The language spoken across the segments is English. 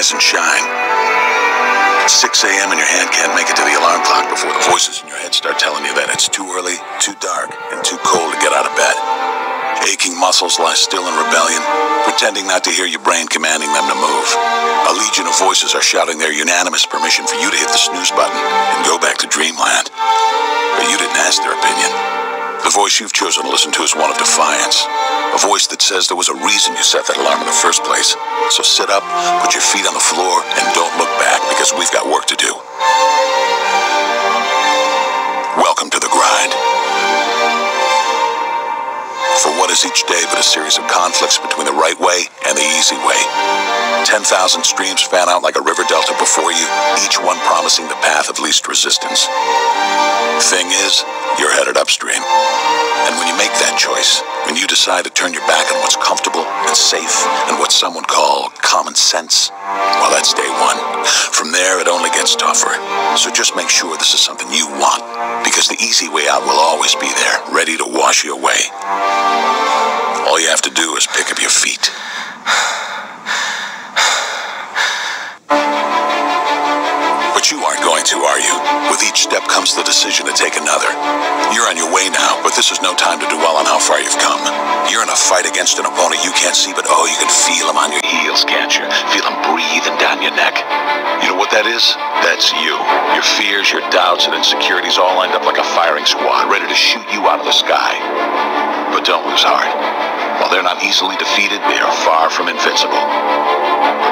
rise and shine. It's 6 a.m. and your hand can't make it to the alarm clock before the voices in your head start telling you that it's too early, too dark, and too cold to get out of bed. Aching muscles lie still in rebellion, pretending not to hear your brain commanding them to move. A legion of voices are shouting their unanimous permission for you to hit the snooze button and go back to dreamland. But you didn't ask their opinion. The voice you've chosen to listen to is one of defiance. A voice that says there was a reason you set that alarm in the first place. So sit up, put your feet on the floor, and don't look back, because we've got work to do. Welcome to the grind. For what is each day but a series of conflicts between the right way and the easy way? 10,000 streams fan out like a river delta before you, each one promising the path of least resistance. Thing is, you're headed upstream. And when you make that choice, when you decide to turn your back on what's comfortable and safe and what some would call common sense, well, that's day one. From there, it only gets tougher. So just make sure this is something you want, because the easy way out will always be there, ready to wash you away. All you have to do is pick up your feet. But you aren't going to, are you? With each step comes the decision to take another. You're on your way now, but this is no time to dwell on how far you've come. You're in a fight against an opponent you can't see, but oh, you can feel him on your heels, can't you? Feel him breathing down your neck. You know what that is? That's you. Your fears, your doubts, and insecurities all lined up like a firing squad, ready to shoot you out of the sky. But don't lose heart. While they're not easily defeated, they are far from invincible.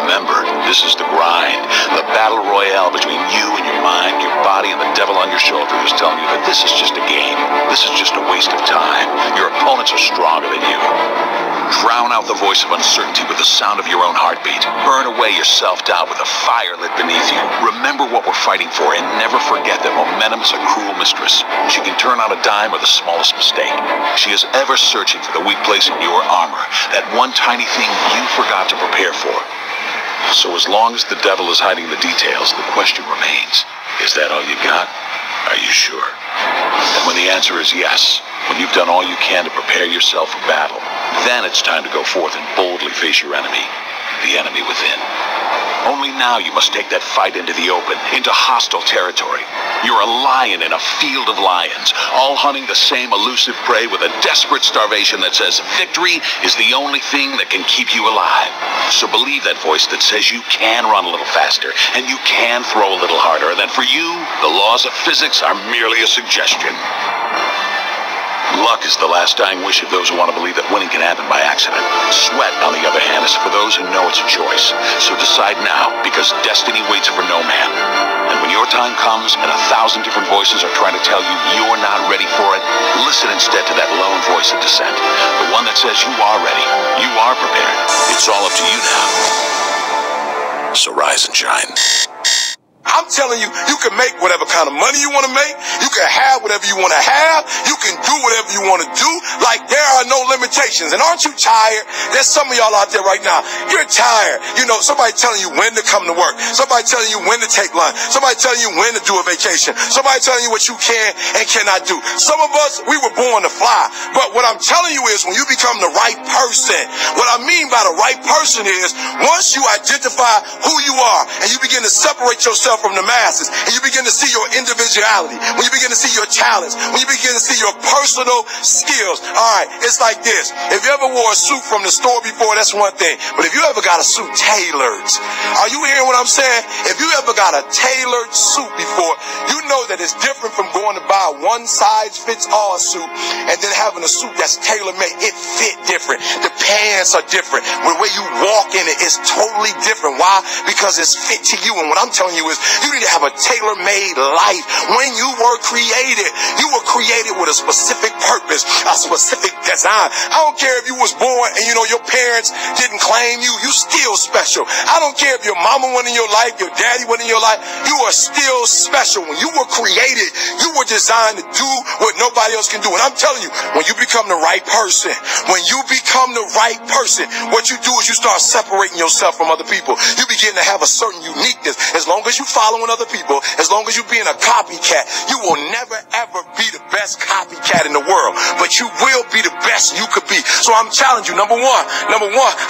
Remember, this is the grind, the battle royale between you and your mind, your body, and the devil on your shoulder who's telling you that this is just a game. This is just a waste of time. Your opponents are stronger than you. Drown out the voice of uncertainty with the sound of your own heartbeat. Burn away your self-doubt with a fire lit beneath you. Remember what we're fighting for, and never forget that momentum is a cruel mistress. She can turn on a dime or the smallest mistake. She is ever searching for the weak place in your armor, that one tiny thing you forgot to prepare for. So as long as the devil is hiding the details, the question remains, is that all you got? Are you sure? And when the answer is yes, when you've done all you can to prepare yourself for battle, then it's time to go forth and boldly face your enemy, the enemy within. Only now you must take that fight into the open, into hostile territory. You're a lion in a field of lions, all hunting the same elusive prey with a desperate starvation that says victory is the only thing that can keep you alive. So believe that voice that says you can run a little faster, and you can throw a little harder, and that for you, the laws of physics are merely a suggestion. Luck is the last dying wish of those who want to believe that winning can happen by accident. Sweat, on the other hand, is for those who know it's a choice. So decide now, because destiny waits for no man. And when your time comes and 1,000 different voices are trying to tell you you're not ready for it, listen instead to that lone voice of dissent. The one that says you are ready, you are prepared. It's all up to you now. So rise and shine. I'm telling you, you can make whatever kind of money you want to make. You can have whatever you want to have. You can do whatever you want to do. Like, there are no limitations. And aren't you tired? There's some of y'all out there right now. You're tired. You know, somebody telling you when to come to work. Somebody telling you when to take lunch. Somebody telling you when to do a vacation. Somebody telling you what you can and cannot do. Some of us, we were born to fly. But what I'm telling you is, when you become the right person, what I mean by the right person is, once you identify who you are and you begin to separate yourself from the masses, and you begin to see your individuality, when you begin to see your talents, when you begin to see your personal skills. All right, it's like this. If you ever wore a suit from the store before, that's one thing. But if you ever got a suit tailored, are you hearing what I'm saying? If you ever got a tailored suit before, you know that it's different from going to buy a one-size-fits-all suit and then having a suit that's tailor-made. It fit different. The pants are different. The way you walk in it is totally different. Why? Because it's fit to you. And what I'm telling you is, you need to have a tailor-made life. When you were created with a specific purpose, a specific design. I don't care if you was born and, you know, your parents didn't claim you. You still special. I don't care if your mama wasn't in your life, your daddy wasn't in your life. You are still special. When you were created, you were designed to do what nobody else can do. And I'm telling you, when you become the right person, what you do is you start separating yourself from other people. You begin to have a certain uniqueness. As long as you following other people, as long as you being a copycat, you will never ever be the best copycat in the world. world, but you will be the best you could be. So I'm challenging you. Number one,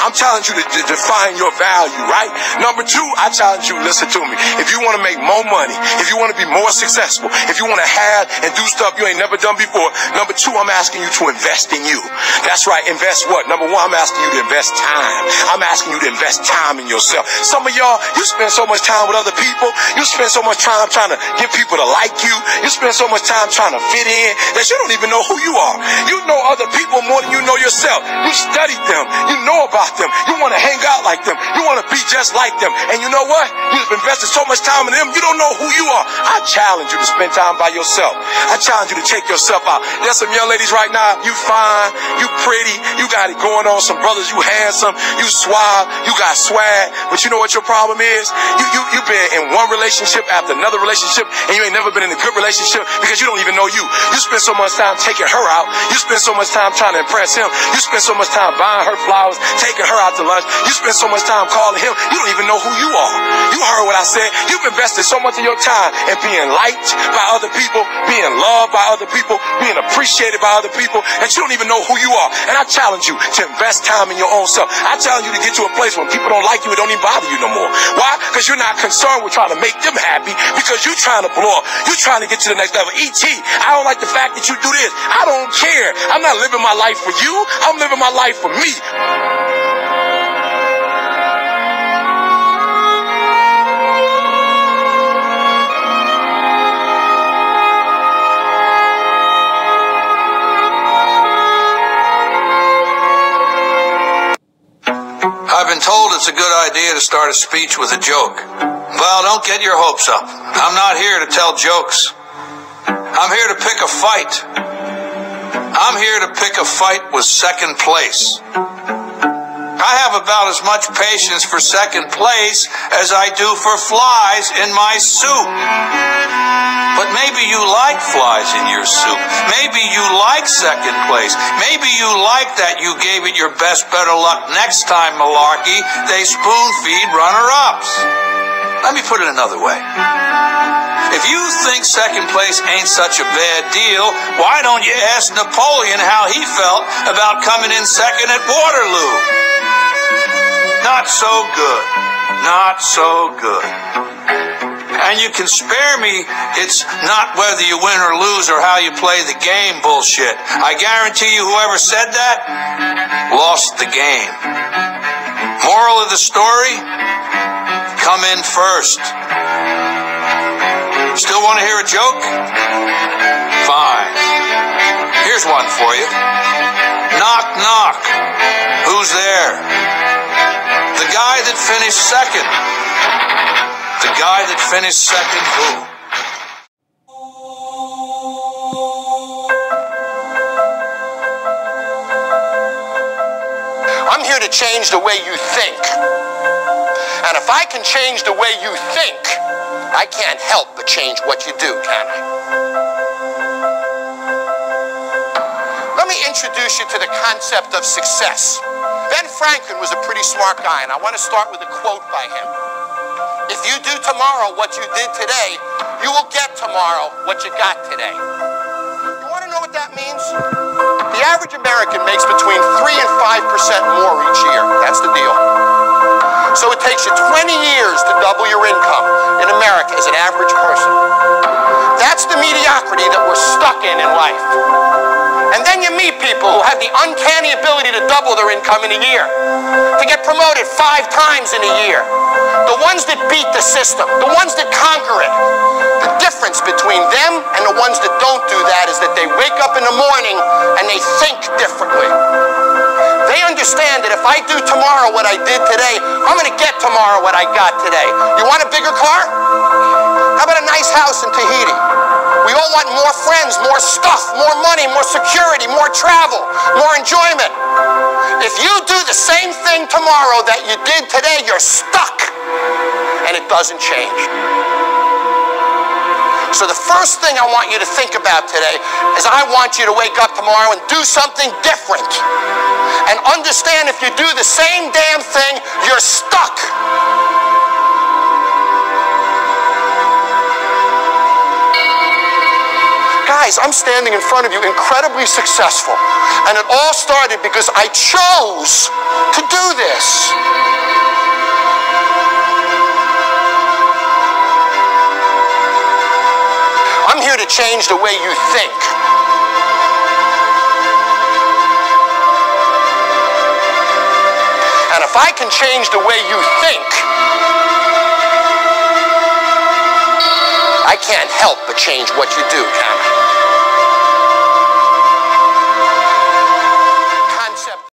I'm challenging you to define your value, right? Number two, I challenge you, listen to me. If you want to make more money, if you want to be more successful, if you want to have and do stuff you ain't never done before, number two, I'm asking you to invest in you. That's right, invest what? Number one, I'm asking you to invest time. I'm asking you to invest time in yourself. Some of y'all, you spend so much time with other people. You spend so much time trying to get people to like you. You spend so much time trying to fit in that you don't even know who you are. You know other people more than you know yourself. You study them. You know about them. You want to hang out like them. You want to be just like them. And you know what? You've invested so much time in them, you don't know who you are. I challenge you to spend time by yourself. I challenge you to take yourself out. There's some young ladies right now, you fine, you pretty, you got it going on. Some brothers, you handsome, you suave, you got swag. But you know what your problem is? You've been in one relationship after another relationship, and you ain't never been in a good relationship because you don't even know you. You spend so much time taking her out. You spend so much time trying to impress him. You spend so much time buying her flowers, taking her out to lunch. You spend so much time calling him. You don't even know who you are. You heard what I said. You've invested so much of your time in being liked by other people, being loved by other people, being appreciated by other people, and you don't even know who you are. And I challenge you to invest time in your own self. I challenge you to get to a place when people don't like you, it don't even bother you no more. Why? Because you're not concerned with trying to make them happy, because you're trying to blow up. You're trying to get to the next level. E.T., I don't like the fact that you do this. I don't care. I'm not living my life for you. I'm living my life for me. I've been told it's a good idea to start a speech with a joke. Well, don't get your hopes up. I'm not here to tell jokes. I'm here to pick a fight. I'm here to pick a fight with second place. I have about as much patience for second place as I do for flies in my soup. But maybe you like flies in your soup. Maybe you like second place. Maybe you like that you gave it your best better luck next time, malarkey. They spoon feed runner-ups. Let me put it another way. If you think second place ain't such a bad deal, why don't you ask Napoleon how he felt about coming in second at Waterloo? Not so good. Not so good. And you can spare me, it's not whether you win or lose or how you play the game bullshit. I guarantee you whoever said that lost the game. Moral of the story? Come in first. Still want to hear a joke? Fine. Here's one for you. Knock, knock. Who's there? The guy that finished second. The guy that finished second who? I'm here to change the way you think. And if I can change the way you think, I can't help but change what you do, can I? Let me introduce you to the concept of success. Ben Franklin was a pretty smart guy, and I want to start with a quote by him. If you do tomorrow what you did today, you will get tomorrow what you got today. You want to know what that means? The average American makes between 3 and 5% more each year. That's the deal. So it takes you 20 years to double your income in America as an average person. That's the mediocrity that we're stuck in life. And then you meet people who have the uncanny ability to double their income in a year, to get promoted 5 times in a year. The ones that beat the system, the ones that conquer it. The difference between them and the ones that don't do that is that they wake up in the morning and they think differently. They understand that if I do tomorrow what I did today, I'm going to get tomorrow what I got today. You want a bigger car? How about a nice house in Tahiti? We all want more friends, more stuff, more money, more security, more travel, more enjoyment. If you do the same thing tomorrow that you did today, you're stuck. And it doesn't change. So the first thing I want you to think about today is I want you to wake up tomorrow and do something different. And understand if you do the same damn thing, you're stuck. Guys, Guys, I'm standing in front of you incredibly successful. And it all started because I chose to do this. I'm here to change the way you think. And if I can change the way you think, I can't help but change what you do, can I?